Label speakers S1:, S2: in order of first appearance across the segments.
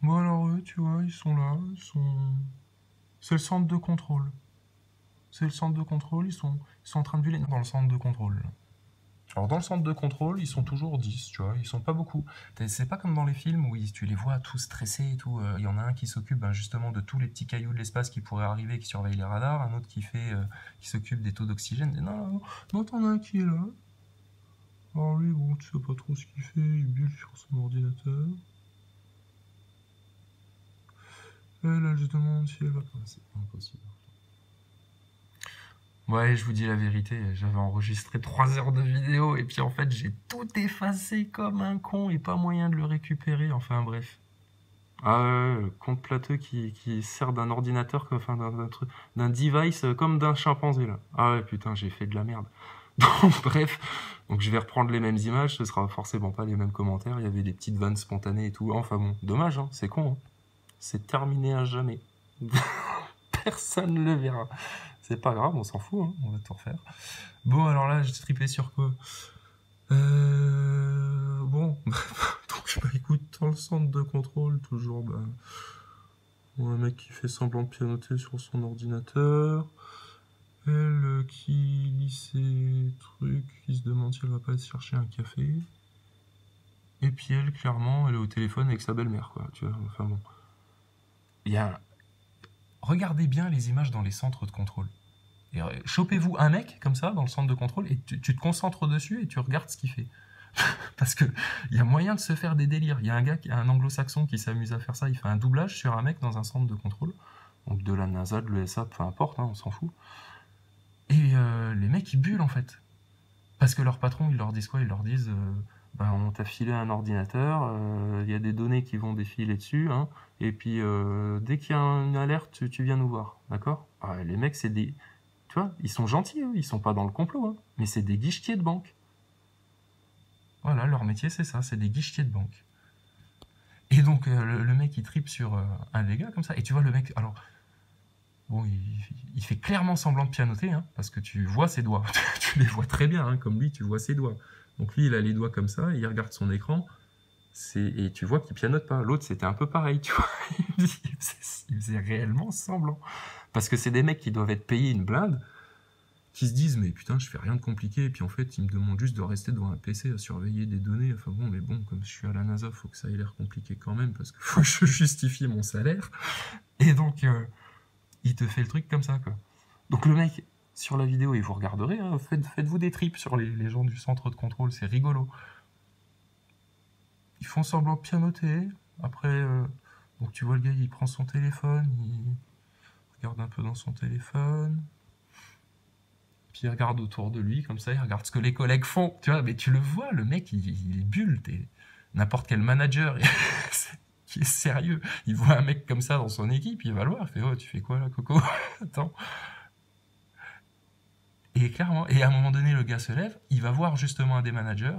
S1: Bon alors eux, tu vois, ils sont là, c'est le centre de contrôle. C'est le centre de contrôle, ils sont en train de buller dans le centre de contrôle. Alors dans le centre de contrôle, ils sont toujours 10, tu vois, ils sont pas beaucoup. C'est pas comme dans les films où tu les vois tous stressés et tout. Il y en a un qui s'occupe justement de tous les petits cailloux de l'espace qui pourraient arriver, qui surveille les radars, un autre qui s'occupe des taux d'oxygène. Non, non, non, t'en as un qui est là. Alors lui, bon, tu sais pas trop ce qu'il fait, il bulle sur son ordinateur. Elle se demande si elle va pas. C'est impossible. Ouais, je vous dis la vérité, j'avais enregistré 3 heures de vidéo et puis en fait j'ai tout effacé comme un con et pas moyen de le récupérer, enfin bref. Ah ouais, le compte plateux qui sert d'un ordinateur, enfin d'un truc, d'un device comme d'un chimpanzé là. Ah ouais, putain, j'ai fait de la merde. Donc bref, donc je vais reprendre les mêmes images, ce sera forcément pas les mêmes commentaires, il y avait des petites vannes spontanées et tout. Enfin bon, dommage, hein, c'est con, hein. C'est terminé à jamais. Personne ne le verra. C'est pas grave, on s'en fout, hein, on va tout refaire. Bon, alors là, j'ai trippé sur quoi? Bon, donc bah, écoute, dans le centre de contrôle, toujours, bah, bon, un mec qui fait semblant de pianoter sur son ordinateur, elle qui lit ses trucs, qui se demande si elle va pas aller chercher un café, et puis elle, clairement, elle est au téléphone avec sa belle-mère, quoi, tu vois, enfin bon. Il y a... Regardez bien les images dans les centres de contrôle. Chopez-vous un mec comme ça dans le centre de contrôle et tu te concentres dessus et tu regardes ce qu'il fait. Parce que il y a moyen de se faire des délires. Il y a un gars, un anglo-saxon qui s'amuse à faire ça. Il fait un doublage sur un mec dans un centre de contrôle. Donc de la NASA, de l'ESA, peu importe, hein, on s'en fout. Et les mecs, ils bullent en fait. Parce que leur patron, ils leur disent quoi? Ils leur disent ben, on t'a filé un ordinateur, il y a des données qui vont défiler dessus, hein, et puis dès qu'il y a une alerte, tu viens nous voir, d'accord? Les mecs, c'est des... Tu vois, ils sont gentils, eux, ils sont pas dans le complot, hein, mais c'est des guichetiers de banque. Voilà, leur métier, c'est ça, c'est des guichetiers de banque. Et donc, le mec, il tripe sur un des gars comme ça, et tu vois, le mec, alors, bon, il fait clairement semblant de pianoter, hein, parce que tu vois ses doigts, tu les vois très bien, hein, comme lui, tu vois ses doigts. Donc lui, il a les doigts comme ça, il regarde son écran, et tu vois qu'il pianote pas. L'autre, c'était un peu pareil, tu vois, il faisait réellement semblant. Parce que c'est des mecs qui doivent être payés une blinde, qui se disent mais putain je fais rien de compliqué et puis en fait ils me demandent juste de rester devant un PC à surveiller des données, enfin bon mais bon comme je suis à la NASA faut que ça ait l'air compliqué quand même parce que faut que je justifie mon salaire et donc il te fait le truc comme ça quoi. Donc le mec sur la vidéo et vous regarderez hein, faites-vous des trips sur les gens du centre de contrôle, c'est rigolo. Ils font semblant de pianoter, après donc tu vois le gars il prend son téléphone, il regarde un peu dans son téléphone, puis il regarde autour de lui, comme ça, il regarde ce que les collègues font, tu vois, mais tu le vois, le mec, il bulle, n'importe quel manager qui est sérieux, il voit un mec comme ça dans son équipe, il va le voir, il fait, oh, tu fais quoi là, Coco? Attends. Et clairement, et à un moment donné, le gars se lève, il va voir justement un des managers,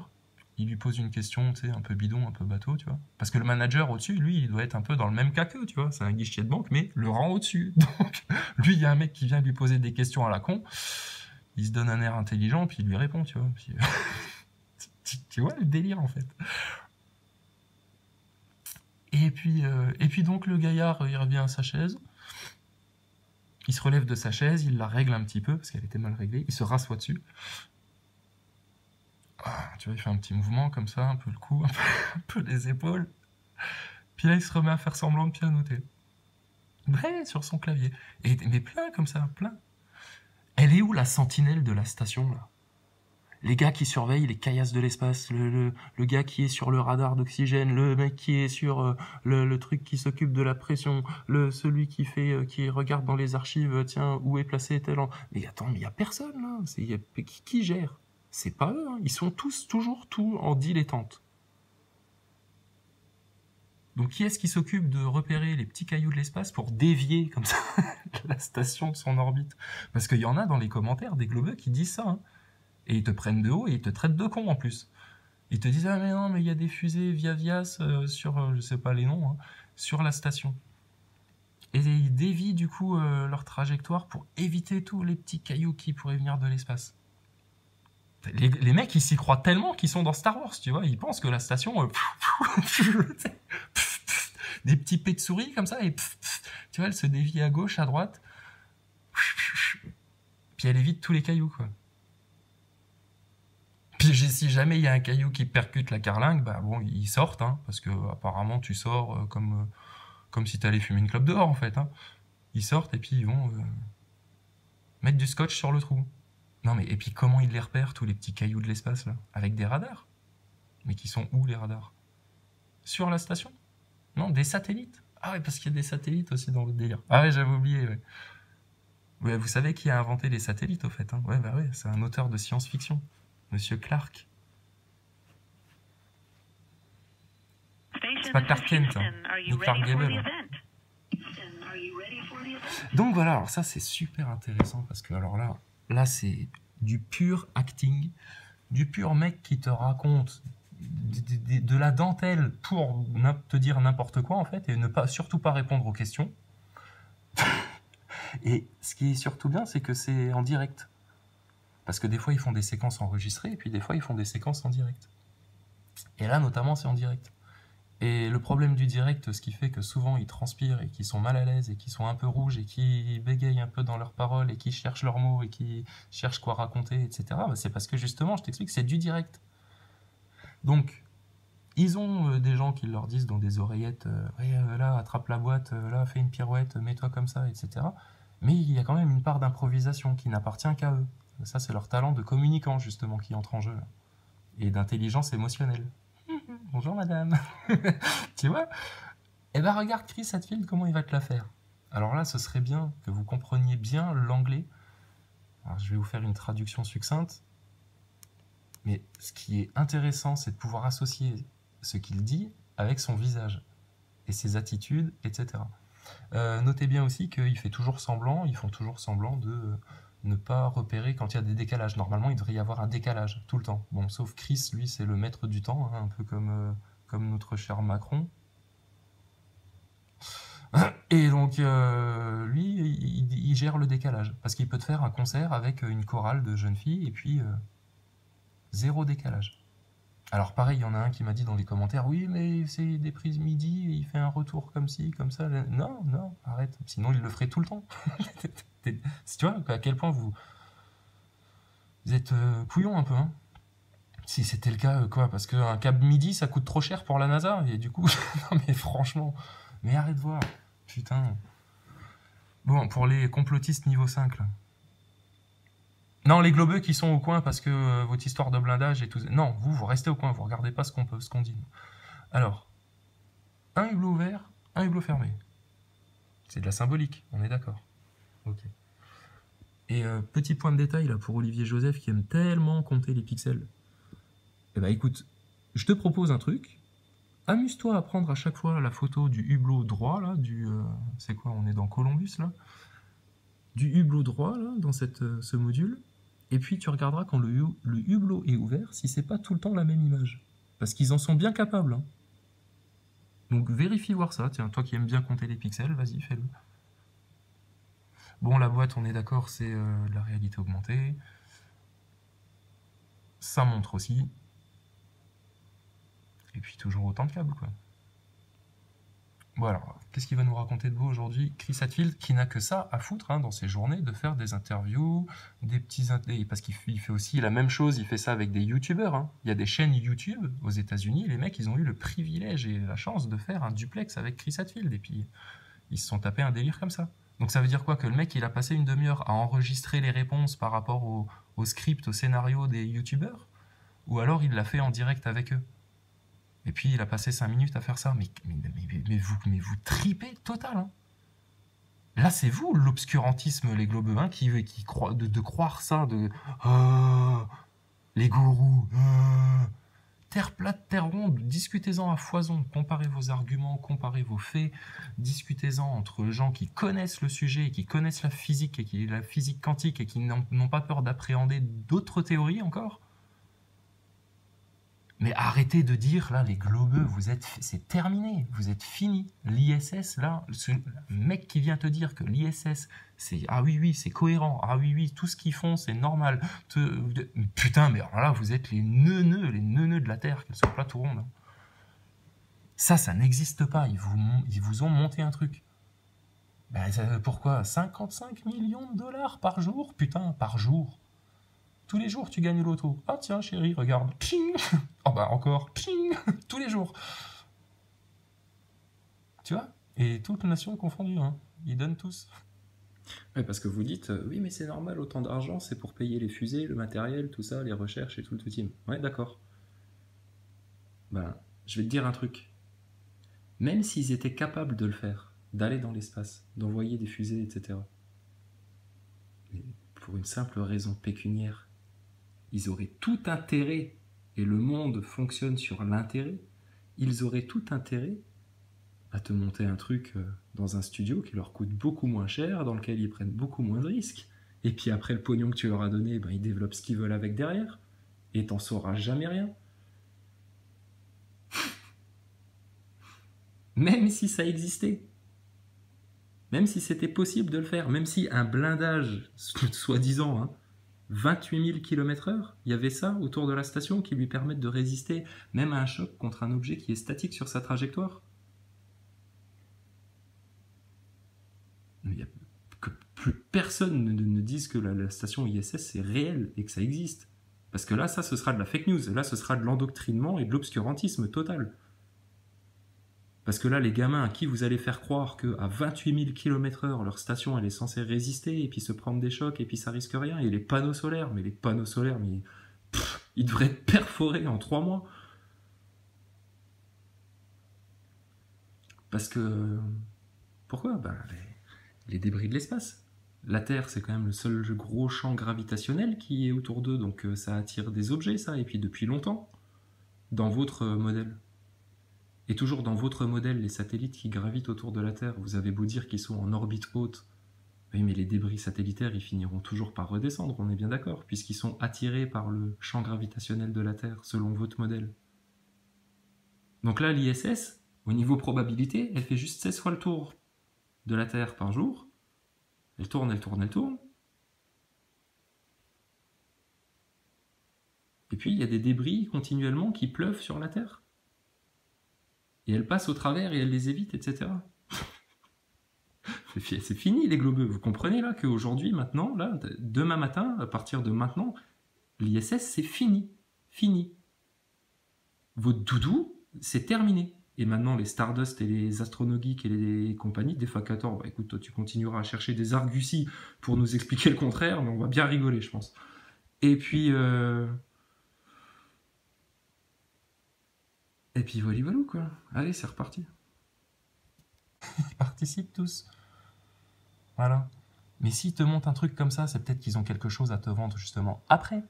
S1: il lui pose une question, tu sais, un peu bidon, un peu bateau, tu vois. Parce que le manager au-dessus, lui, il doit être un peu dans le même cas qu'eux, tu vois. C'est un guichetier de banque, mais le rang au-dessus. Donc, lui, il y a un mec qui vient lui poser des questions à la con. Il se donne un air intelligent, puis il lui répond, tu vois. Puis, tu vois le délire, en fait. Et puis donc, le gaillard, il revient à sa chaise. Il se relève de sa chaise, il la règle un petit peu, parce qu'elle était mal réglée. Il se rassoit dessus. Tu vois, il fait un petit mouvement comme ça, un peu le cou, un peu les épaules. Puis là, il se remet à faire semblant de pianoter. Ouais, sur son clavier. Mais plein comme ça, plein. Elle est où la sentinelle de la station, là? Les gars qui surveillent les caillasses de l'espace, le gars qui est sur le radar d'oxygène, le mec qui est sur le truc qui s'occupe de la pression, celui qui regarde dans les archives, tiens, où est placé tel an. Mais attends, mais il y a personne là. Qui gère? C'est pas eux, hein. Ils sont tous toujours tout en dilettante. Donc qui est-ce qui s'occupe de repérer les petits cailloux de l'espace pour dévier comme ça la station de son orbite? Parce qu'il y en a dans les commentaires des globeux qui disent ça, hein. Et ils te prennent de haut et ils te traitent de con en plus. Ils te disent ah mais non mais il y a des fusées via Vias sur je sais pas les noms hein, sur la station. Et ils dévient du coup leur trajectoire pour éviter tous les petits cailloux qui pourraient venir de l'espace. Les mecs ils s'y croient tellement qu'ils sont dans Star Wars, tu vois, ils pensent que la station
S2: des petits pets de souris comme ça, et tu vois, elle se dévie à gauche, à droite, puis elle évite tous les cailloux, quoi. Puis si jamais il y a un caillou qui percute la carlingue, bah bon, ils sortent, hein, parce que apparemment tu sors comme si t'allais fumer une clope dehors, en fait. Hein. Ils sortent et puis ils vont mettre du scotch sur le trou. Non mais, et puis comment ils les repèrent, tous les petits cailloux de l'espace, là? Avec des radars. Mais qui sont où, les radars? Sur la station? Non, des satellites. Ah ouais, parce qu'il y a des satellites aussi dans votre délire. Ah ouais, j'avais oublié, ouais. Ouais, vous savez qui a inventé les satellites, au fait, hein? Ouais, bah ouais, c'est un auteur de science-fiction. Monsieur Clark. C'est pas Clark Kent, hein, ni Clark Gable. Donc voilà, alors ça c'est super intéressant parce que alors là c'est du pur acting, du pur mec qui te raconte de la dentelle pour te dire n'importe quoi en fait et surtout pas répondre aux questions. Et ce qui est surtout bien, c'est que c'est en direct. Parce que des fois ils font des séquences enregistrées et puis des fois ils font des séquences en direct. Et là notamment c'est en direct. Et le problème du direct, ce qui fait que souvent ils transpirent et qu'ils sont mal à l'aise et qu'ils sont un peu rouges et qu'ils bégayent un peu dans leurs paroles et qu'ils cherchent leurs mots et qu'ils cherchent quoi raconter, etc. Bah c'est parce que justement, je t'explique, c'est du direct. Donc, ils ont des gens qui leur disent dans des oreillettes, là, attrape la boîte, là, fais une pirouette, mets-toi comme ça, etc. Mais il y a quand même une part d'improvisation qui n'appartient qu'à eux. Ça, c'est leur talent de communicant, justement, qui entre en jeu. Et d'intelligence émotionnelle. Bonjour madame. Tu vois? Eh ben regarde Chris Hadfield, comment il va te la faire. Alors là, ce serait bien que vous compreniez bien l'anglais. Alors je vais vous faire une traduction succincte. Mais ce qui est intéressant, c'est de pouvoir associer ce qu'il dit avec son visage et ses attitudes, etc. Notez bien aussi qu'ils font toujours semblant de ne pas repérer quand il y a des décalages. Normalement, il devrait y avoir un décalage tout le temps. Bon, sauf Chris, lui, c'est le maître du temps, hein, un peu comme notre cher Macron. Et donc, lui, il gère le décalage. Parce qu'il peut te faire un concert avec une chorale de jeunes filles et puis zéro décalage. Alors pareil, il y en a un qui m'a dit dans les commentaires, oui, mais c'est des prises midi, et il fait un retour comme ci, comme ça. Non, non, arrête. Sinon, il le ferait tout le temps. Tu vois à quel point vous êtes couillon un peu, hein. Si c'était le cas, quoi, parce qu'un câble midi, ça coûte trop cher pour la NASA, et du coup, non mais franchement, mais arrête de voir, putain. Bon, pour les complotistes niveau 5, là. Non, les globeux qui sont au coin parce que votre histoire de blindage et tout... Non, vous restez au coin, vous regardez pas ce qu'on dit. Alors, un hublot ouvert, un hublot fermé. C'est de la symbolique, on est d'accord. Ok. Et petit point de détail là pour Olivier Joseph qui aime tellement compter les pixels. Eh ben écoute, je te propose un truc. Amuse-toi à prendre à chaque fois la photo du hublot droit là, c'est quoi, on est dans Columbus là, du hublot droit là dans ce module. Et puis tu regarderas quand le hublot est ouvert si c'est pas tout le temps la même image. Parce qu'ils en sont bien capables. Hein. Donc vérifie voir ça. Tiens, toi qui aimes bien compter les pixels, vas-y, fais-le. Bon, la boîte, on est d'accord, c'est de la réalité augmentée. Ça montre aussi. Et puis toujours autant de câbles, quoi. Bon alors, qu'est-ce qu'il va nous raconter de beau aujourd'hui? Chris Hadfield, qui n'a que ça à foutre hein, dans ses journées, de faire des interviews, des petits... Parce qu'il fait aussi la même chose, il fait ça avec des youtubeurs. Hein. Il y a des chaînes YouTube aux États-Unis, les mecs, ils ont eu le privilège et la chance de faire un duplex avec Chris Hadfield. Et puis, ils se sont tapés un délire comme ça. Donc ça veut dire quoi? Que le mec, il a passé une demi-heure à enregistrer les réponses par rapport au script, au scénario des youtubeurs? Ou alors il l'a fait en direct avec eux? Et puis il a passé 5 minutes à faire ça. Mais vous tripez total. Hein. Là, c'est vous l'obscurantisme, les globeux, hein, qui croient de croire ça, les gourous. Terre plate, terre ronde, discutez-en à foison, comparez vos arguments, comparez vos faits, discutez-en entre gens qui connaissent le sujet, qui connaissent la physique, et la physique quantique, et qui n'ont pas peur d'appréhender d'autres théories encore. Mais arrêtez de dire, là, les globeux, c'est terminé, vous êtes finis. L'ISS, là, ce mec qui vient te dire que l'ISS, c'est, ah oui, c'est cohérent, ah oui, tout ce qu'ils font, c'est normal. Putain, mais alors là, vous êtes les neuneux de la Terre, qu'elle soit plate ou ronde. Ça n'existe pas. Ils vous ont monté un truc. Ben, pourquoi 55 millions de dollars par jour? Putain, par jour. Tous les jours, tu gagnes l'auto. Ah tiens, chérie, regarde. Ping. Oh bah encore. Ping. Tous les jours. Tu vois? Et toutes les nations confondues. Hein. Ils donnent tous.
S3: Ouais, parce que vous dites, oui, mais c'est normal, autant d'argent, c'est pour payer les fusées, le matériel, tout ça, les recherches et tout le team. Ouais, d'accord. Ben, je vais te dire un truc. Même s'ils étaient capables de le faire, d'aller dans l'espace, d'envoyer des fusées, etc., mais pour une simple raison pécuniaire, ils auraient tout intérêt, et le monde fonctionne sur l'intérêt, ils auraient tout intérêt à te monter un truc dans un studio qui leur coûte beaucoup moins cher, dans lequel ils prennent beaucoup moins de risques, et puis après le pognon que tu leur as donné, ben, ils développent ce qu'ils veulent avec derrière, et t'en sauras jamais rien. Même si ça existait, même si c'était possible de le faire, même si un blindage, soi-disant, hein, 28 000 km/h, il y avait ça autour de la station qui lui permettent de résister même à un choc contre un objet qui est statique sur sa trajectoire. Il y a que plus personne ne dise que la station ISS c'est réel et que ça existe. Parce que là, ça, ce sera de la fake news. Là, ce sera de l'endoctrinement et de l'obscurantisme total. Parce que là, les gamins à qui vous allez faire croire qu'à 28 000 km/h, leur station, elle est censée résister et puis se prendre des chocs et puis ça risque rien. Et les panneaux solaires, mais ils devraient être perforés en 3 mois. Parce que... Pourquoi? Ben, les débris de l'espace. La Terre, c'est quand même le seul gros champ gravitationnel qui est autour d'eux, donc ça attire des objets, ça, et puis depuis longtemps, dans votre modèle. Et toujours dans votre modèle, les satellites qui gravitent autour de la Terre, vous avez beau dire qu'ils sont en orbite haute, oui, mais les débris satellitaires, ils finiront toujours par redescendre, on est bien d'accord, puisqu'ils sont attirés par le champ gravitationnel de la Terre, selon votre modèle. Donc là, l'ISS, au niveau probabilité, elle fait juste 16 fois le tour de la Terre par jour. Elle tourne, elle tourne, elle tourne. Et puis, il y a des débris continuellement qui pleuvent sur la Terre. Et elle passe au travers et elle les évite, etc. C'est fini les globeux. Vous comprenez là qu'aujourd'hui, maintenant, là, demain matin, à partir de maintenant, l'ISS c'est fini. Fini. Votre doudou, c'est terminé. Et maintenant, les Stardust et les Astronogeek et les compagnies, des Facator, bah écoute, toi tu continueras à chercher des arguties pour nous expliquer le contraire, mais on va bien rigoler, je pense. Et puis voilà, quoi. Allez, c'est reparti.
S2: Ils participent tous. Voilà. Mais s'ils te montent un truc comme ça, c'est peut-être qu'ils ont quelque chose à te vendre justement après.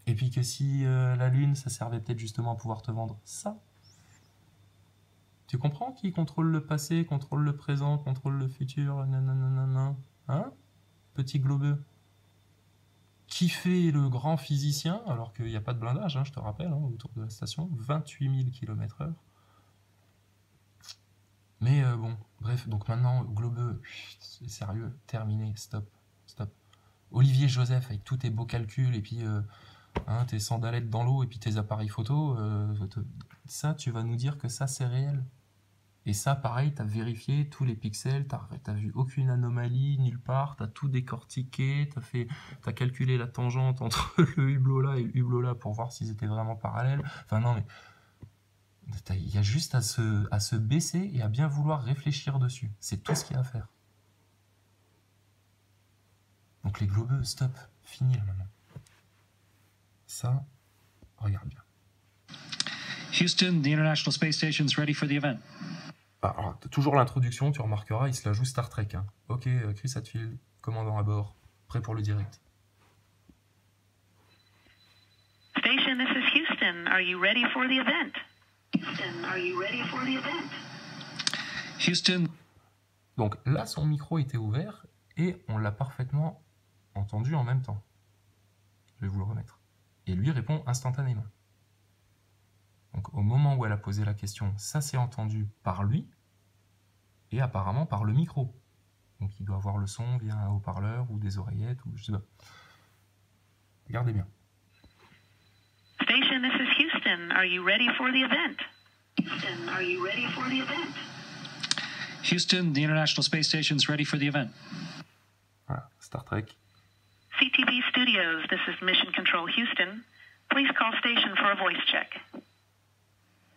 S2: Et puis que si la Lune, ça servait peut-être justement à pouvoir te vendre ça. Tu comprends qui contrôle le passé, contrôle le présent, contrôle le futur, nanana, hein? Petit globeux. Qui fait le grand physicien, alors qu'il n'y a pas de blindage, hein, je te rappelle, hein, autour de la station, 28 000 km/h. Mais bon, bref, donc maintenant, globeux, c'est sérieux, terminé, stop. Olivier Joseph, avec tous tes beaux calculs, et puis tes sandalettes dans l'eau, et puis tes appareils photo, ça, tu vas nous dire que ça, c'est réel. Et ça, pareil, t'as vérifié tous les pixels, t'as vu aucune anomalie nulle part, t'as tout décortiqué, t'as calculé la tangente entre le hublot là et le hublot là pour voir s'ils étaient vraiment parallèles. Enfin non, mais il y a juste à se baisser et à bien vouloir réfléchir dessus. C'est tout ce qu'il y a à faire. Donc les globeux, stop, fini là maintenant. Ça, regarde bien.
S4: Houston, the International Space Station is ready for the event.
S2: Alors, toujours l'introduction, tu remarqueras, il se la joue Star Trek. Hein. Ok, Chris Hadfield, commandant à bord, prêt pour le direct.
S5: Station, this is Houston. Are you ready for the event? Houston, are you ready for the event?
S4: Houston.
S2: Donc là, son micro était ouvert et on l'a parfaitement entendu en même temps. Je vais vous le remettre. Et lui répond instantanément. Donc au moment où elle a posé la question, ça s'est entendu par lui et apparemment par le micro. Donc il doit avoir le son via un haut-parleur ou des oreillettes ou je sais pas. Regardez bien.
S5: Station, this is Houston. Are you ready for the event? Houston, are you ready for the event?
S4: Houston, the International Space Station's ready for the event.
S2: Voilà, Star Trek.
S5: CTV Studios, this is Mission Control Houston. Please call station for a voice check.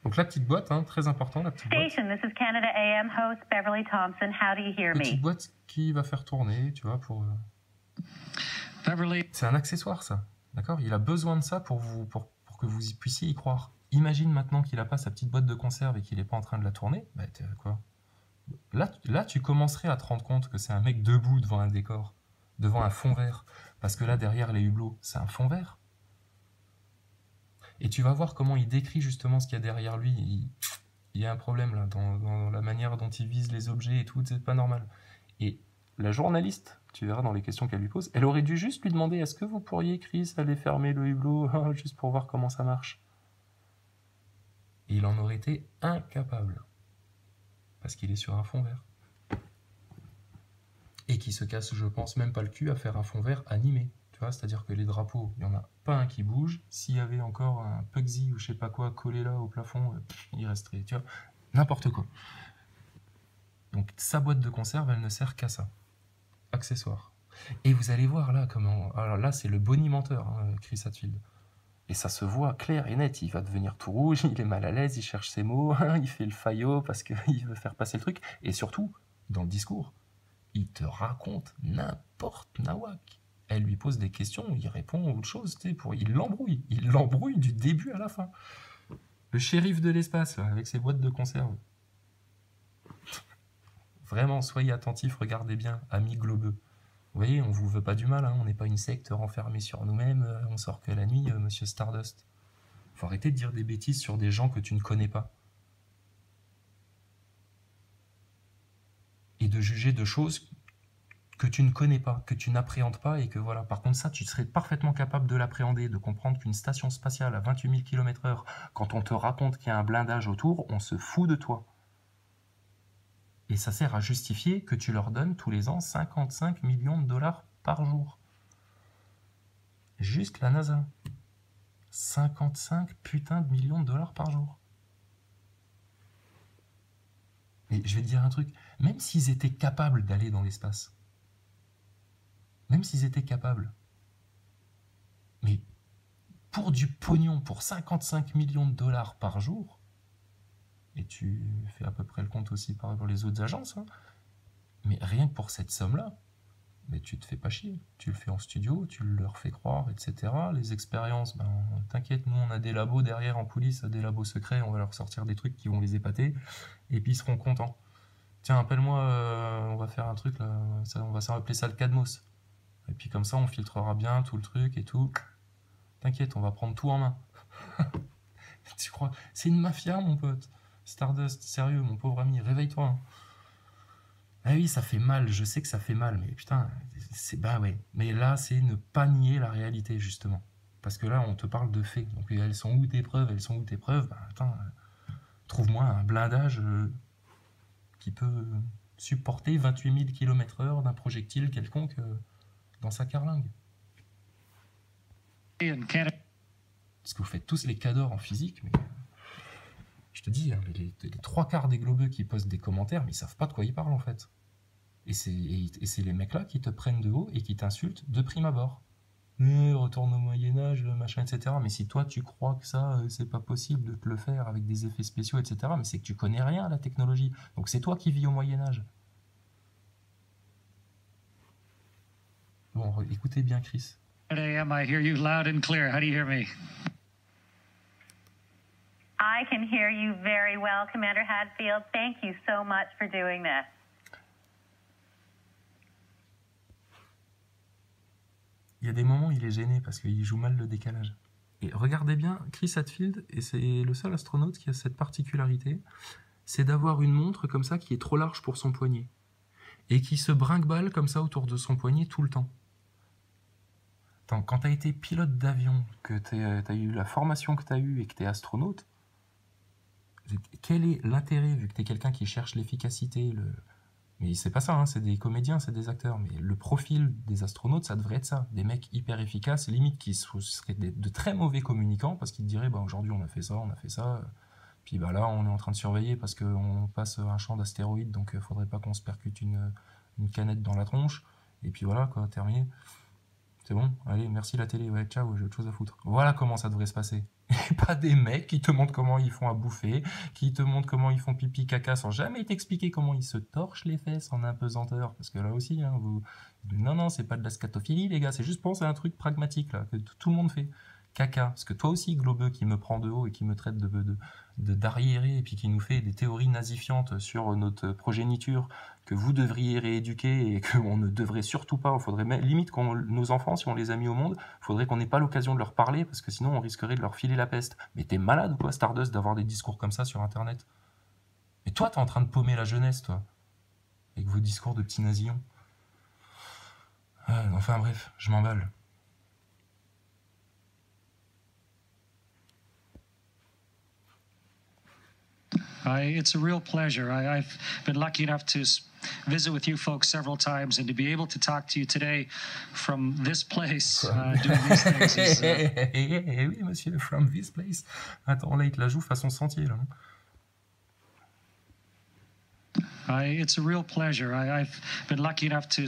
S2: Donc la petite boîte, hein, très important, la petite boîte.
S6: Station, this is Canada AM host Beverly Thompson. How do you hear
S2: Petite
S6: me?
S2: boîte qui va faire tourner, tu vois, pour...
S4: Beverly,
S2: C'est un accessoire, ça. D'accord? Il a besoin de ça pour que vous puissiez y croire. Imagine maintenant qu'il n'a pas sa petite boîte de conserve et qu'il n'est pas en train de la tourner. Bah, quoi? Là, tu commencerais à te rendre compte que c'est un mec debout devant un décor, devant un fond vert. Parce que là, derrière les hublots, c'est un fond vert. Et tu vas voir comment il décrit justement ce qu'il y a derrière lui. Il y a un problème là, dans la manière dont il vise les objets et tout, c'est pas normal. Et la journaliste, tu verras dans les questions qu'elle lui pose, elle aurait dû juste lui demander: est-ce que vous pourriez, Chris, aller fermer le hublot juste pour voir comment ça marche? Et il en aurait été incapable. Parce qu'il est sur un fond vert. Et qui se casse, je pense, même pas le cul à faire un fond vert animé. Tu vois, c'est-à-dire que les drapeaux, il n'y en a pas un qui bouge. S'il y avait encore un Pugsy ou je sais pas quoi collé là au plafond, il resterait, tu vois, n'importe quoi. Donc sa boîte de conserve, elle ne sert qu'à ça. Accessoire. Et vous allez voir là comment... Alors là, c'est le bonimenteur, hein, Chris Hadfield. Et ça se voit clair et net. Il va devenir tout rouge, il est mal à l'aise, il cherche ses mots, il fait le faillot parce qu'il veut faire passer le truc. Et surtout, dans le discours, il te raconte n'importe nawak. Elle lui pose des questions, il répond à autre chose, tu sais, il l'embrouille du début à la fin. Le shérif de l'espace, là, avec ses boîtes de conserve. Vraiment, soyez attentifs, regardez bien, amis globeux. Vous voyez, on vous veut pas du mal, hein, on n'est pas une secte renfermée sur nous-mêmes, on sort que la nuit, monsieur Stardust. Faut arrêter de dire des bêtises sur des gens que tu ne connais pas. Et de juger de choses que tu ne connais pas, que tu n'appréhendes pas, et que voilà. Par contre, ça, tu serais parfaitement capable de l'appréhender, de comprendre qu'une station spatiale à 28 000 km/h, quand on te raconte qu'il y a un blindage autour, on se fout de toi. Et ça sert à justifier que tu leur donnes tous les ans 55 millions de dollars par jour. Juste la NASA. 55 putains de millions de dollars par jour. Et je vais te dire un truc, même s'ils étaient capables d'aller dans l'espace, même s'ils étaient capables, mais pour du pognon, pour 55 millions de dollars par jour, et tu fais à peu près le compte aussi par les autres agences, hein, mais rien que pour cette somme-là, mais tu te fais pas chier. Tu le fais en studio, tu leur fais croire, etc. Les expériences, ben, t'inquiète, nous on a des labos derrière en coulisses, des labos secrets, on va leur sortir des trucs qui vont les épater, et puis ils seront contents. Tiens, appelle-moi, on va faire un truc, là, on va appeler ça le Cadmos. Et puis comme ça, on filtrera bien tout le truc et tout. T'inquiète, on va prendre tout en main. Tu crois? C'est une mafia, mon pote. Stardust, sérieux, mon pauvre ami, réveille-toi. Hein. Ah oui, ça fait mal, je sais que ça fait mal, mais putain, bah ouais. Mais là, c'est ne pas nier la réalité, justement. Parce que là, on te parle de faits. Donc, elles sont où tes preuves? Elles sont où tes preuves? Bah, attends, trouve-moi un blindage qui peut supporter 28 000 km/h d'un projectile quelconque dans sa carlingue. Parce que vous faites tous les cadors en physique, mais je te dis, hein, les 3/4 des globeux qui postent des commentaires, mais ils savent pas de quoi ils parlent en fait. Et c'est les mecs-là qui te prennent de haut et qui t'insultent de prime abord. Retourne au Moyen-Âge, machin, etc. Mais si toi tu crois que ça, c'est pas possible de te le faire avec des effets spéciaux, etc., mais c'est que tu connais rien à la technologie. Donc c'est toi qui vis au Moyen-Âge. Bon, écoutez bien, Chris.
S4: AM, I hear you loud and clear. How do you hear me?
S6: I can hear you very well, Commander Hadfield. Thank you so much for doing this.
S2: Il y a des moments où il est gêné parce qu'il joue mal le décalage. Et regardez bien, Chris Hadfield, et c'est le seul astronaute qui a cette particularité, c'est d'avoir une montre comme ça qui est trop large pour son poignet. Et qui se brinque-balle comme ça autour de son poignet tout le temps. Attends, quand tu as été pilote d'avion, que tu as eu la formation que tu as eue et que tu es astronaute, quel est l'intérêt, vu que tu es quelqu'un qui cherche l'efficacité, mais c'est pas ça, hein, c'est des comédiens, c'est des acteurs, mais le profil des astronautes, ça devrait être ça, des mecs hyper efficaces, limite qui seraient de très mauvais communicants, parce qu'ils te diraient, bah, aujourd'hui on a fait ça, Puis bah là, on est en train de surveiller parce qu'on passe un champ d'astéroïdes, donc faudrait pas qu'on se percute une canette dans la tronche. Et puis voilà, quoi, terminé. C'est bon, allez, merci la télé, ouais, ciao, j'ai autre chose à foutre. Voilà comment ça devrait se passer. Et pas des mecs qui te montrent comment ils font à bouffer, qui te montrent comment ils font pipi caca sans jamais t'expliquer comment ils se torchent les fesses en apesanteur. Parce que là aussi, hein, non, c'est pas de la scatophilie, les gars, c'est juste penser à un truc pragmatique, là, que tout le monde fait. Caca. Parce que toi aussi, globeux, qui me prend de haut et qui me traite d'arriéré, et puis qui nous fait des théories nazifiantes sur notre progéniture, que vous devriez rééduquer et qu'on ne devrait surtout pas, il faudrait limite nos enfants, si on les a mis au monde, il faudrait qu'on n'ait pas l'occasion de leur parler, parce que sinon on risquerait de leur filer la peste. Mais t'es malade ou quoi, Stardust, d'avoir des discours comme ça sur Internet? Mais toi, t'es en train de paumer la jeunesse, toi, avec vos discours de petits nazillons. Enfin bref, je m'emballe.
S4: It's a real pleasure. I've been lucky enough to visit with you folks several times, and to be able to talk to you today from this place, doing these things is...
S2: Oui, monsieur, from this place. Attends, là, il te la joue façon sentier, là.
S4: It's a real pleasure. I've been lucky enough to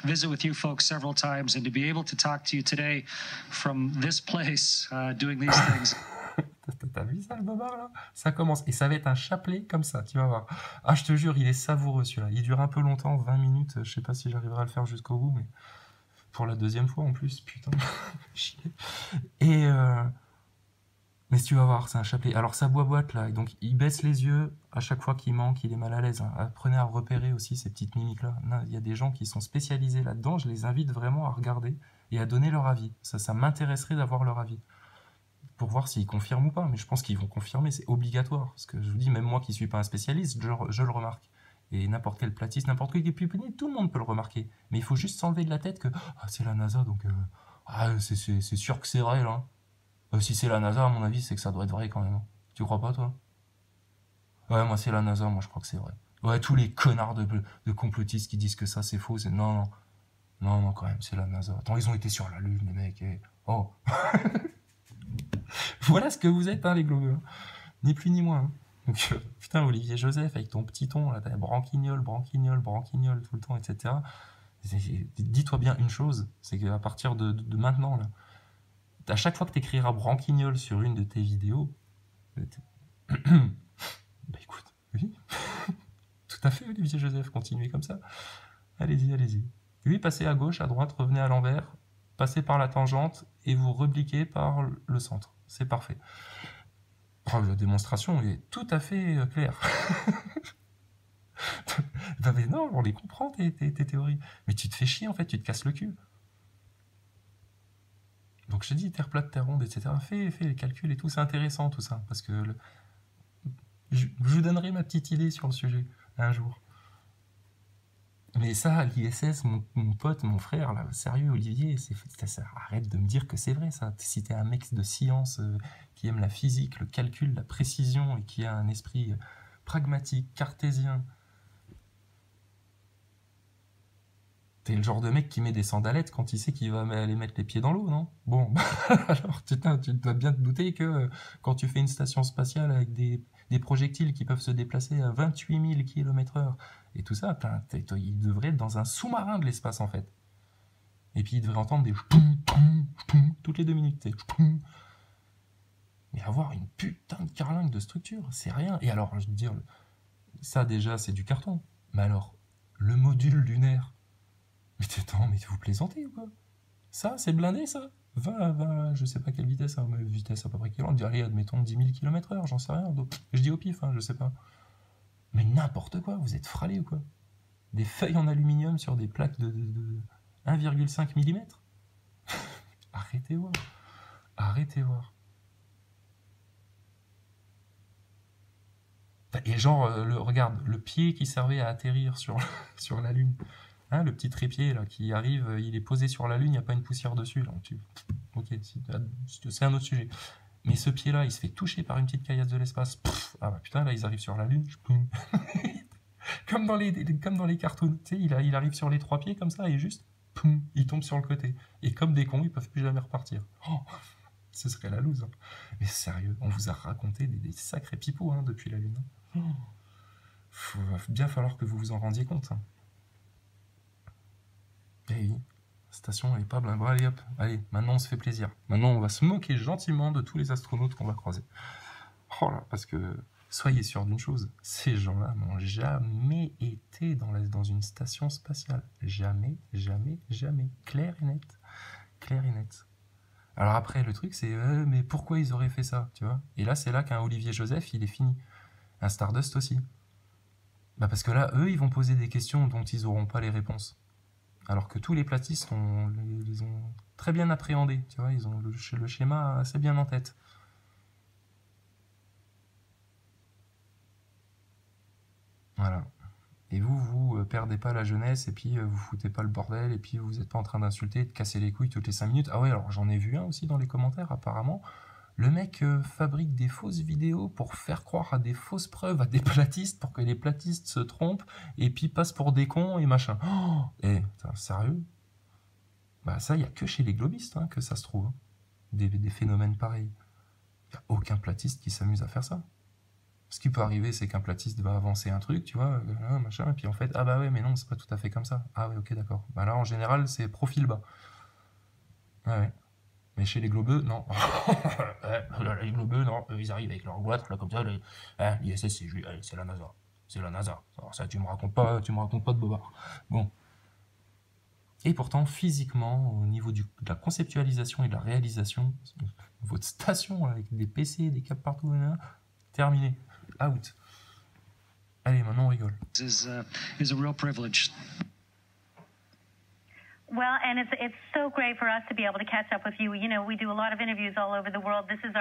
S4: visit with you folks several times, and to be able to talk to you today from this place, doing these things.
S2: T'as vu ça, le bobard, là? Ça commence, et ça va être un chapelet comme ça, tu vas voir. Ah, je te jure, il est savoureux, celui-là. Il dure un peu longtemps, 20 minutes, je sais pas si j'arriverai à le faire jusqu'au bout, mais pour la deuxième fois, en plus, putain. Et, mais tu vas voir, c'est un chapelet. Alors, ça boîte, là, et donc, il baisse les yeux à chaque fois qu'il manque, il est mal à l'aise. Hein. Apprenez à repérer aussi ces petites mimiques-là. Il y a des gens qui sont spécialisés là-dedans, je les invite vraiment à regarder et à donner leur avis. Ça m'intéresserait d'avoir leur avis, pour voir s'ils confirment ou pas, mais je pense qu'ils vont confirmer, c'est obligatoire, parce que je vous dis, même moi qui suis pas un spécialiste, je le remarque, et n'importe quel platiste, n'importe quel épipénie, tout le monde peut le remarquer, mais il faut juste s'enlever de la tête que c'est la NASA, donc c'est sûr que c'est vrai, là. Si c'est la NASA, à mon avis, c'est que ça doit être vrai quand même. Tu crois pas, toi? Ouais, moi c'est la NASA, moi je crois que c'est vrai. Ouais, tous les connards de complotistes qui disent que ça c'est faux, c'est non, quand même, c'est la NASA. Attends, ils ont été sur la Lune, les mecs, et... Oh. Voilà ce que vous êtes, hein, les globeux. Ni plus ni moins. Hein. Donc, putain, Olivier Joseph, avec ton petit ton, là, t'as branquignol, tout le temps, etc. Dis-toi bien une chose, c'est qu'à partir de maintenant, là, à chaque fois que t'écriras branquignol sur une de tes vidéos, bah écoute, oui, tout à fait, Olivier Joseph, continuez comme ça. Allez-y. Oui, passez à gauche, à droite, revenez à l'envers, passez par la tangente et vous rebliquez par le centre. C'est parfait. La démonstration est tout à fait claire. Mais non, on les comprend, tes théories. Mais tu te fais chier, en fait, tu te casses le cul. Donc je te dis, terre plate, terre ronde, etc. Fais les calculs et tout, c'est intéressant tout ça. Parce que je vous donnerai ma petite idée sur le sujet un jour. Mais ça, l'ISS, mon pote, mon frère, là, sérieux, Olivier, ça, arrête de me dire que c'est vrai, ça. Si t'es un mec de science qui aime la physique, le calcul, la précision, et qui a un esprit pragmatique, cartésien, t'es le genre de mec qui met des sandalettes quand il sait qu'il va aller mettre les pieds dans l'eau, non? Bon, alors tu dois bien te douter que quand tu fais une station spatiale avec des projectiles qui peuvent se déplacer à 28 000 km/h, et tout ça, il devrait être dans un sous-marin de l'espace, en fait. Et puis il devrait entendre des toutes les 2 minutes. Mais avoir une putain de carlingue de structure, c'est rien. Et alors, je veux dire, ça déjà, c'est du carton. Mais alors, le module lunaire, mais vous plaisantez ou quoi? Ça, c'est blindé, ça? 20, je sais pas quelle vitesse, hein, mais vitesse à peu près quelle on dirait, admettons 10 000 km/h, j'en sais rien. Donc, je dis au pif, hein, je sais pas. Mais n'importe quoi, vous êtes fralés ou quoi? Des feuilles en aluminium sur des plaques de 1,5 mm. Arrêtez voir. Et genre, regarde, le pied qui servait à atterrir sur la Lune, hein, le petit trépied là, qui arrive, il est posé sur la Lune, il n'y a pas une poussière dessus. Là, ok, c'est un autre sujet. Mais ce pied-là, il se fait toucher par une petite caillasse de l'espace. Ah bah putain, là, ils arrivent sur la Lune. Comme dans les cartoons. Tu sais, il arrive sur les 3 pieds comme ça et juste, il tombe sur le côté. Et comme des cons, ils peuvent plus jamais repartir. Oh, Ce serait la loose. Hein. Mais sérieux, on vous a raconté des sacrés pipeaux hein, depuis la Lune. Hein. Va bien falloir que vous vous en rendiez compte. Hein. Et oui, la station est pas blindée. Bon, allez hop, allez, maintenant on se fait plaisir. Maintenant on va se moquer gentiment de tous les astronautes qu'on va croiser. Oh là, parce que soyez sûr d'une chose, ces gens-là n'ont jamais été dans une station spatiale. Jamais, jamais, jamais. Clair et net. Clair et net. Alors après, le truc, c'est mais pourquoi ils auraient fait ça, tu vois? Et là, c'est là qu'un Olivier Joseph, il est fini. Un Stardust aussi. Bah parce que là, eux, ils vont poser des questions dont ils n'auront pas les réponses. Alors que tous les platistes les ont très bien appréhendés, tu vois, ils ont le schéma assez bien en tête. Voilà. Et vous perdez pas la jeunesse, et puis vous foutez pas le bordel, et puis vous êtes pas en train d'insulter et de casser les couilles toutes les 5 minutes. Ah ouais, alors j'en ai vu un aussi dans les commentaires, apparemment. Le mec fabrique des fausses vidéos pour faire croire à des fausses preuves à des platistes, pour que les platistes se trompent, et puis passent pour des cons et machin. Oh, sérieux? Bah ça, il n'y a que chez les globistes hein, que ça se trouve. Hein. Des phénomènes pareils. Il n'y a aucun platiste qui s'amuse à faire ça. Ce qui peut arriver, c'est qu'un platiste va avancer un truc, tu vois, machin, et puis en fait, ah bah ouais, mais non, c'est pas tout à fait comme ça. Ah ouais, ok, d'accord. Bah là, en général, c'est profil bas. Ah ouais. Mais chez les globeux, non. Les globeux, non, ils arrivent avec leur goitre, là, comme ça, l'ISS, c'est la NASA. C'est la NASA. Alors ça, tu me racontes pas de bobard. Bon. Et pourtant, physiquement, au niveau de la conceptualisation et de la réalisation, votre station, avec des PC, des câbles partout, terminé. Out. Allez, maintenant on rigole.
S4: Is a real privilege.
S6: Well, and it's so great for us to be able to catch up with you. You know, we do a lot of interviews all over the world. This is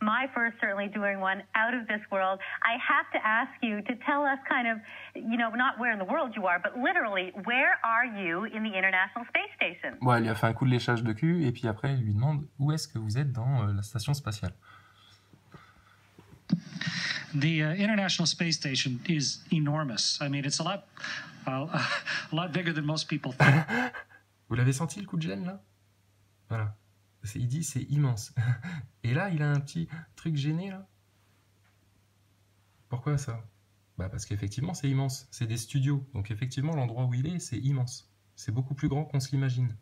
S6: my first certainly doing one out of this world. I have to ask you to tell us kind of, you know, not where in the world you are, but literally, where are you in the International Space Station?
S2: Bon, elle lui a fait un coup de léchage de cul, et puis après, elle lui demande où est-ce que vous êtes dans la station spatiale.
S4: The International Space Station is enormous. I mean, it's a lot bigger than most people think.
S2: Vous l'avez senti le coup de gêne là? Voilà. Il dit c'est immense. Et là, il a un petit truc gêné là. Pourquoi ça? Bah parce qu'effectivement, c'est immense. C'est des studios. Donc effectivement, l'endroit où il est, c'est immense. C'est beaucoup plus grand qu'on se l'imagine.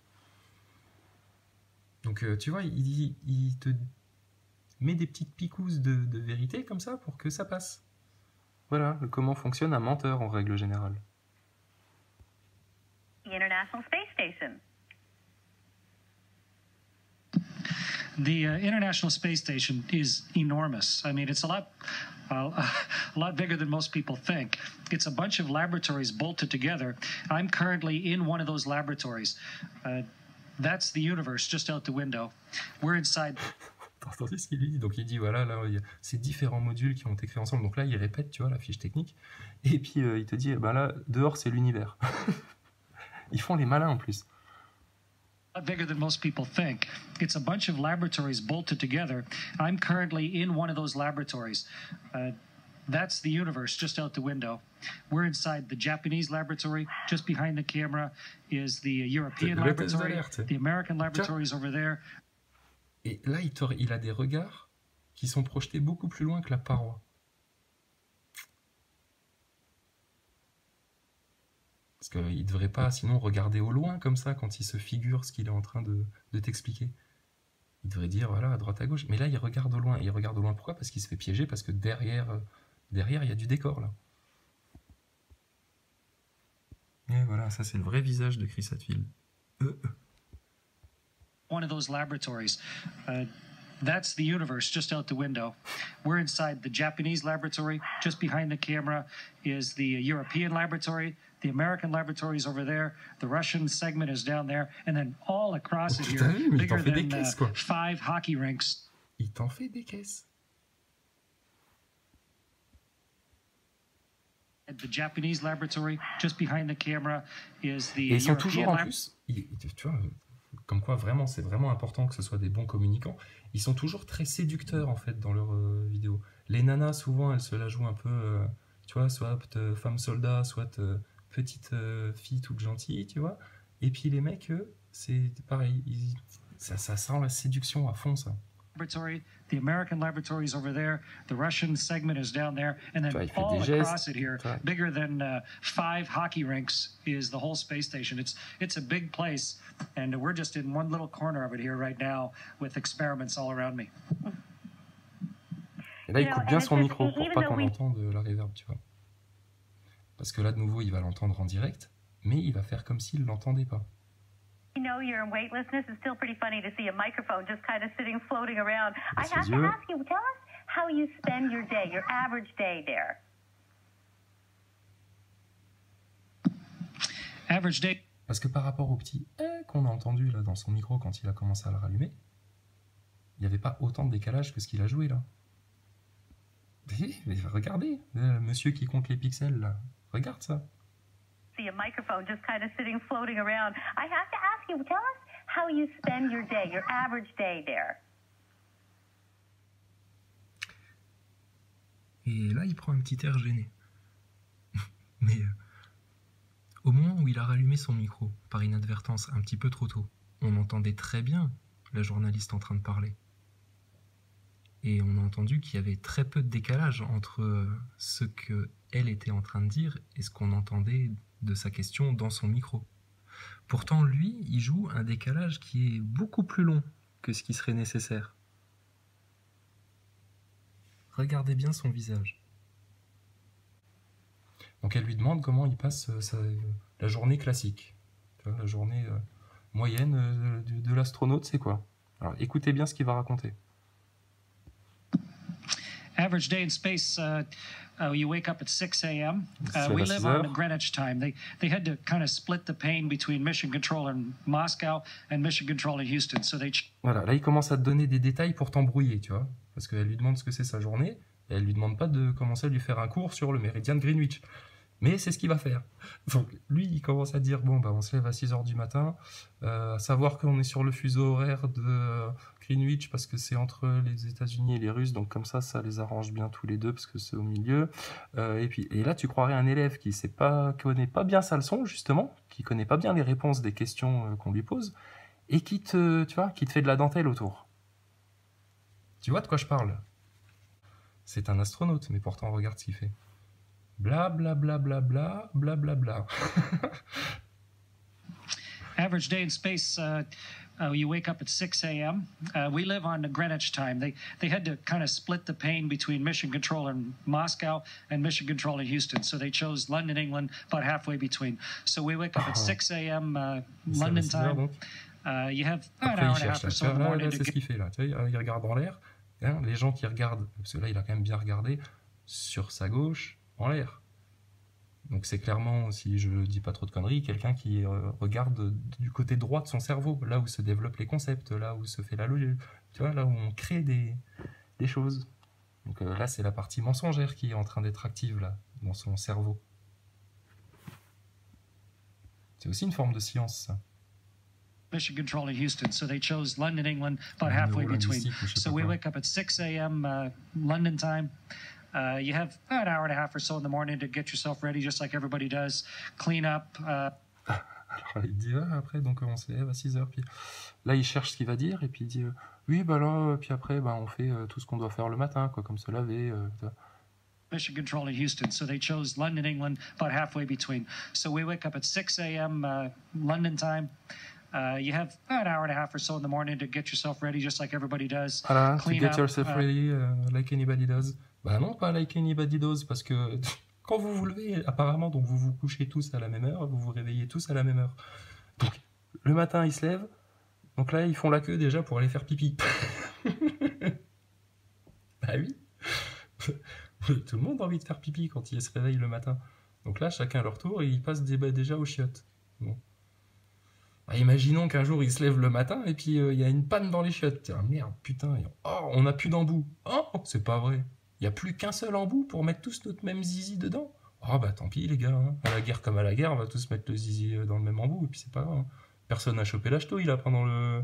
S2: Donc tu vois, il te met des petites picousses de vérité comme ça pour que ça passe. Voilà comment fonctionne un menteur en règle générale.
S6: The International Space Station.
S4: The International Space Station is enormous. I mean, it's a lot bigger than most people think. It's a bunch of laboratories bolted together. I'm currently in one of those laboratories. That's the universe just out the window. We're inside.
S2: T'as entendu ce qu'il lui dit? Donc il dit voilà, là il y a ces différents modules qui ont été créés ensemble. Donc là il répète, tu vois, la fiche technique. Et puis il te dit bah là dehors c'est l'univers. Ils font les malins en plus.
S4: Bigger than most people think. It's a bunch of laboratories bolted together. I'm currently in one of those laboratories. That's the universe just out the window. We're inside the Japanese laboratory. Just behind the camera is the European laboratory. The American laboratory is over there.
S2: Et là, il a des regards qui sont projetés beaucoup plus loin que la paroi. Parce qu'il ne devrait pas, sinon, regarder au loin comme ça quand il se figure ce qu'il est en train de t'expliquer. Il devrait dire, voilà, à droite, à gauche. Mais là, il regarde au loin. Et il regarde au loin, pourquoi? Parce qu'il se fait piéger, parce que derrière, il y a du décor, là. Et voilà, ça, c'est le vrai visage de Chris Hadfield.
S4: One of those laboratories. That's the universe just out the window. We're inside the Japanese laboratory. Just behind the camera is the European laboratory. The American laboratory is over there. The Russian segment is down there. And then all across it here, bigger than 5 hockey rinks.
S2: Il t'en fait des caisses.
S4: The Japanese laboratory. Just behind the camera is the
S2: Et ils sont toujours en
S4: European
S2: plus, tu vois, comme quoi vraiment c'est vraiment important que ce soit des bons communicants. Ils sont toujours très séducteurs en fait dans leurs vidéos. Les nanas souvent elles se la jouent un peu, tu vois, soit femme soldat, soit petite fille toute gentille, tu vois. Et puis les mecs, eux, c'est pareil, Ça sent la séduction à fond, ça.
S4: Laboratory, the American laboratory is over there, the Russian segment is down there, and then
S2: Tu vois, il fait
S4: all
S2: des gestes,
S4: across it here,
S2: tu vois.
S4: bigger than 5 hockey rinks, is the whole space station. It's a big place, and we're just in one little corner of it here right now with experiments all around me.
S2: Et là, il
S6: You know,
S2: coupe bien
S6: and
S2: son
S6: it's
S2: micro
S6: just-
S2: pour
S6: even
S2: pas
S6: though
S2: qu'on
S6: we-
S2: entende la reverb, tu vois. Parce que là, de nouveau, il va l'entendre en direct, mais il va faire comme s'il l'entendait pas.
S6: You know you're in weightlessness. It's still pretty funny to see a microphone just kind of sitting, floating around. I
S2: Yes,
S6: have to
S2: you-
S6: ask you, tell us how you spend your day, your average day there.
S4: Average day.
S2: Parce que par rapport au petit qu'on a entendu là dans son micro quand il a commencé à le rallumer, il n'y avait pas autant de décalage que ce qu'il a joué là. Mais regardez, le monsieur qui compte les pixels là, regarde ça.
S6: See a microphone just kind of sitting, floating around. I have to ask you, tell us how you spend your day, your average day there.
S7: Et là, il prend un petit air gêné. Mais au moment où il a rallumé son micro, par inadvertance un petit peu trop tôt, on entendait très bien la journaliste en train de parler. Et on a entendu qu'il y avait très peu de décalage entre ce qu'elle était en train de dire et ce qu'on entendait de sa question dans son micro. Pourtant, lui, il joue un décalage qui est beaucoup plus long que ce qui serait nécessaire. Regardez bien son visage.
S2: Donc elle lui demande comment il passe la journée classique. Tu vois, la journée moyenne de l'astronaute, c'est quoi? Alors écoutez bien ce qu'il va raconter.
S4: Average day in space, you wake up at 6 a.m.
S2: Se lève
S4: We
S2: à
S4: live
S2: 6
S4: on
S2: heures.
S4: Greenwich time. They had to kind of split the pain between Mission Control in Moscow and Mission Control in Houston. So they
S2: Voilà, là il commence à te donner des détails pour t'embrouiller, tu vois. Parce qu'elle lui demande ce que c'est sa journée, et elle lui demande pas de commencer à lui faire un cours sur le méridien de Greenwich. Mais c'est ce qu'il va faire. Donc lui, il commence à dire, bon, bah, on se lève à 6h du matin, à savoir qu'on est sur le fuseau horaire de Greenwich, parce que c'est entre les États-Unis et les Russes, donc comme ça les arrange bien tous les deux, parce que c'est au milieu. Et là, tu croirais un élève qui connaît pas bien sa leçon, justement, qui connaît pas bien les réponses des questions qu'on lui pose, et qui te fait de la dentelle autour. Tu vois de quoi je parle? C'est un astronaute, mais pourtant regarde ce qu'il fait. Bla bla bla bla bla bla bla bla.
S4: Average day in space, you wake up at 6 a.m. We live on Greenwich time. They had to kind of split the pain between Mission Control in Moscow and Mission Control in Houston. So they chose London, England, about halfway between. So we wake up at 6 a.m. London time. You have an
S2: Après,
S4: hour
S2: il
S4: and a half
S2: cherche
S4: or
S2: là,
S4: so in the morning
S2: c'est
S4: to
S2: ce
S4: get
S2: qu'il fait là. Tu vois, il regarde en l'air. Hein, les gens qui regardent, parce que là, il a quand même bien regardé sur sa gauche, en l'air. Donc c'est clairement, si je ne dis pas trop de conneries, quelqu'un qui regarde du côté droit de son cerveau, là où se développent les concepts, là où se fait la logique, tu vois, là où on crée des choses. Donc là, c'est la partie mensongère qui est en train d'être active là, dans son cerveau. C'est aussi une forme de science, ça.
S4: Mission Control in Houston. So they chose London, England, about halfway between.
S2: Neurolinguistique ou je sais
S4: So
S2: pas
S4: we
S2: quoi.
S4: wake up at 6 a.m. London time. You have an hour and a half or so in the morning to get yourself ready, just like everybody does. Clean up.
S2: Alors il dit après, donc on se lève à 6h. Puis là, il cherche ce qu'il va dire, et puis il dit oui, bah là, puis après, bah, on fait tout ce qu'on doit faire le matin, quoi, comme se laver.
S4: Mission Control in Houston. So they chose London, England, about halfway between. So we wake up at 6 a.m. London time. You have an hour and a half or so in the morning to get yourself ready, just like everybody does.
S2: Voilà, to
S4: Clean
S2: get
S4: up,
S2: yourself ready, like anybody does. Bah non, pas like anybody does, parce que quand vous vous levez, apparemment, donc vous vous couchez tous à la même heure, vous vous réveillez tous à la même heure. Donc, le matin, ils se lèvent, donc là, ils font la queue déjà pour aller faire pipi. Bah oui. Tout le monde a envie de faire pipi quand il se réveille le matin. Donc là, chacun à leur tour, et ils passent déjà aux chiottes. Bon. Bah, imaginons qu'un jour, ils se lèvent le matin, et puis il y a une panne dans les chiottes. Tiens, merde, putain, oh, on n'a plus d'embout. Oh, c'est pas vrai. Il n'y a plus qu'un seul embout pour mettre tous notre même zizi dedans. Oh bah tant pis les gars, hein. À la guerre comme à la guerre, on va tous mettre le zizi dans le même embout, et puis c'est pas grave. Hein. Personne n'a chopé la ch'touille là pendant le...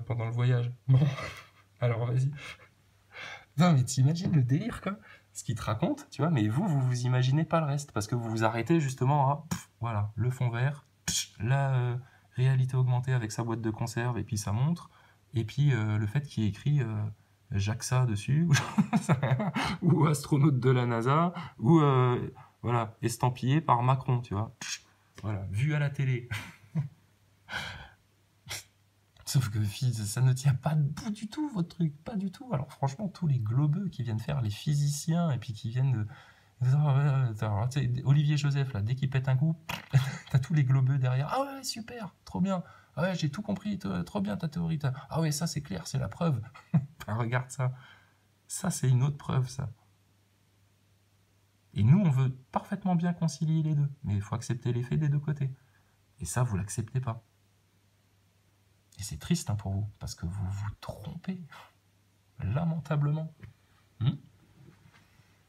S2: pendant le voyage. Bon, alors vas-y. Non mais t'imagines le délire quoi, ce qu'il te raconte, tu vois, mais vous imaginez pas le reste, parce que vous vous arrêtez justement à, voilà, le fond vert, la réalité augmentée avec sa boîte de conserve et puis sa montre, et puis le fait qu'il y ait écrit JAXA dessus, ou astronaute de la NASA, ou voilà, estampillé par Macron, tu vois. Voilà, vu à la télé. Sauf que ça ne tient pas debout du tout, votre truc, pas du tout. Alors franchement, tous les globeux qui viennent faire les physiciens, et puis qui viennent de... Olivier Joseph, là, dès qu'il pète un coup, t'as tous les globeux derrière. Ah ouais, super, trop bien. Ah ouais, j'ai tout compris, trop bien ta théorie. Ah ouais, ça c'est clair, c'est la preuve. Regarde ça. Ça, c'est une autre preuve, ça. Et nous, on veut parfaitement bien concilier les deux. Mais il faut accepter les faits des deux côtés. Et ça, vous l'acceptez pas. Et c'est triste hein, pour vous, parce que vous vous trompez. Lamentablement.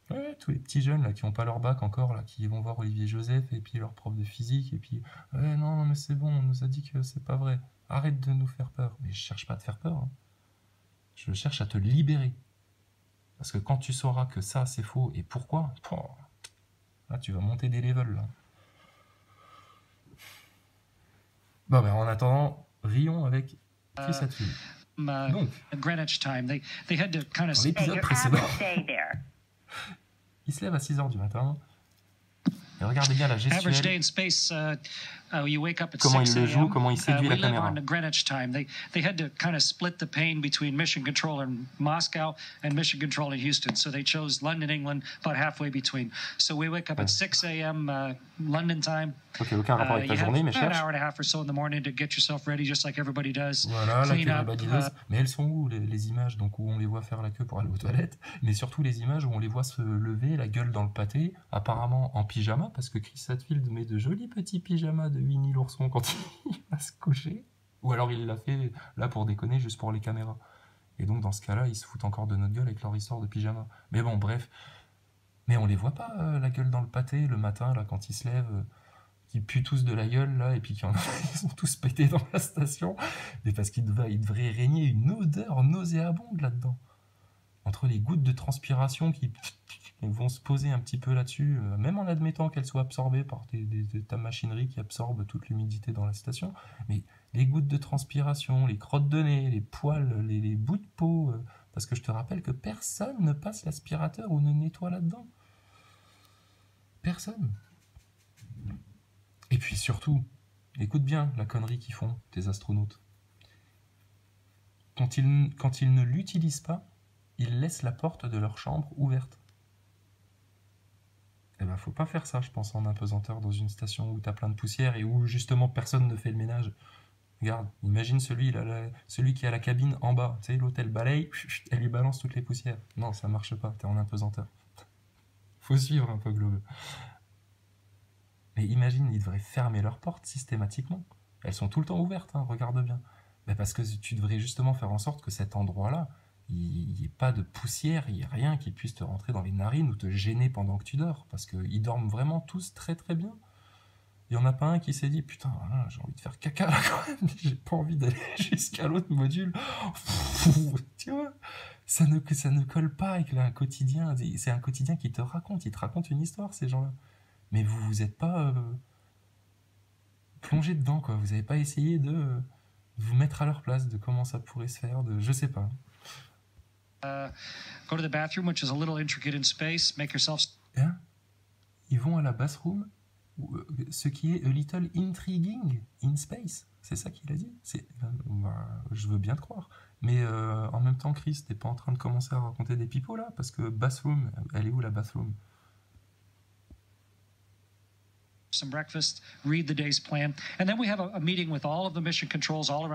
S2: Ouais, tous les petits jeunes là, qui n'ont pas leur bac encore, là, qui vont voir Olivier Joseph et puis leur prof de physique, et puis ouais, non, mais c'est bon, on nous a dit que c'est pas vrai. Arrête de nous faire peur. Mais je cherche pas à te faire peur. Hein. Je cherche à te libérer. Parce que quand tu sauras que ça, c'est faux, et pourquoi, là, tu vas monter des levels, là. Bon, ben, en attendant, rions avec Chris Hadfield. Donc,
S4: Greenwich time. They had to kind of...
S2: dans l'épisode précédent, il se lève à 6h du matin, et regardez bien la gestuelle, comment il le joue, comment il séduit la caméra.
S4: Greenwich time. They had to kind of split the pain between Mission Control in Moscow and Mission Control in Houston. So they chose London, England, about halfway between. So we wake up at 6 a.m. London time.
S2: Ok, aucun rapport avec la journée, mais cherche.
S4: An hour and a half or so in the morning to get yourself ready, just like everybody does.
S2: Voilà, la queue badineuse. Mais elles sont où les images, donc où on les voit faire la queue pour aller aux toilettes, mais surtout les images où on les voit se lever, la gueule dans le pâté, apparemment en pyjama, parce que Chris Hadfield met de jolis petits pyjamas de Winnie l'ourson quand il va se coucher. Ou alors il l'a fait là pour déconner, juste pour les caméras. Et donc dans ce cas-là, ils se foutent encore de notre gueule avec leur histoire de pyjama. Mais bon, bref. Mais on les voit pas, la gueule dans le pâté, le matin, là, quand ils se lèvent, qui puent tous de la gueule, là, et puis ils sont tous pétés dans la station. Mais parce qu'il devrait régner une odeur nauséabonde là-dedans. Entre les gouttes de transpiration qui vont se poser un petit peu là-dessus, même en admettant qu'elles soient absorbées par ta machinerie qui absorbe toute l'humidité dans la station, mais les gouttes de transpiration, les crottes de nez, les poils, les bouts de peau, parce que je te rappelle que personne ne passe l'aspirateur ou ne nettoie là-dedans. Personne. Et puis surtout, écoute bien la connerie qu'ils font, tes astronautes. Quand ils ne l'utilisent pas, ils laissent la porte de leur chambre ouverte. Eh ben, faut pas faire ça, je pense, en apesanteur dans une station où t'as plein de poussière et où justement personne ne fait le ménage. Regarde, imagine celui qui a la cabine en bas, tu sais, l'hôtel balaye, elle lui balance toutes les poussières. Non, ça marche pas, t'es en apesanteur. Faut suivre un peu Globe. Mais imagine, ils devraient fermer leurs portes systématiquement. Elles sont tout le temps ouvertes, hein, regarde bien. Mais parce que tu devrais justement faire en sorte que cet endroit-là, il n'y ait pas de poussière, il n'y ait rien qui puisse te rentrer dans les narines ou te gêner pendant que tu dors. Parce qu'ils dorment vraiment tous très très bien. Il n'y en a pas un qui s'est dit, putain, j'ai envie de faire caca là quand même, j'ai pas envie d'aller jusqu'à l'autre module. Tu vois, ça ne colle pas avec un quotidien. C'est un quotidien qui te raconte, il te raconte une histoire, ces gens-là. Mais vous n'êtes pas plongé dedans, quoi. Vous n'avez pas essayé de vous mettre à leur place, de comment ça pourrait se faire, je sais pas.
S4: Go to the bathroom, which is a little intricate in space. Make yourself...
S2: Hein? Ils vont à la bathroom, ce qui est a little intriguing in space. C'est ça qu'il a dit. Je veux bien te croire. Mais en même temps, Chris, t'es pas en train de commencer à raconter des pipeaux là? Parce que bathroom, elle est où la bathroom?
S4: Some breakfast, read the day's plan, and then we have a meeting with all of the mission controls all around.